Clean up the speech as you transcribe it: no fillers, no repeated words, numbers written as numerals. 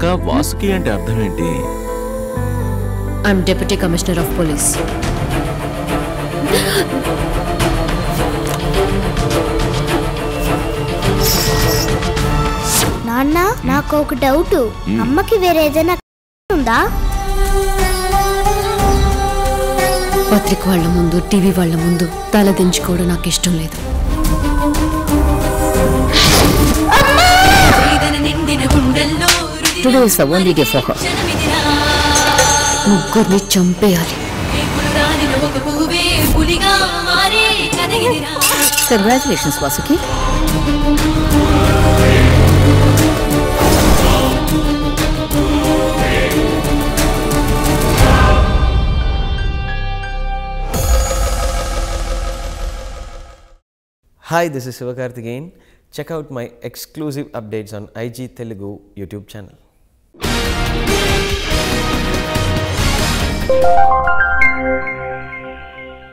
అక్క వాసుకి అంటే అర్థం ఏంటి? I'm deputy commissioner of police. నాన్న, నాకు ఒక డౌట్. అమ్మకి వేరే ఏదైనా ఉందా? పత్రిక వాళ్ళ ముందు, టీవీ వాళ్ళ ముందు తల దించుకోవడం నాకు ఇష్టం లేదు. Today is the only day for her. ముగ్గురిని చంపేయాలి. Congratulations, Vasuki. Hi, this is Sivakarthikeyan. Check out my exclusive updates on IG Telugu YouTube channel.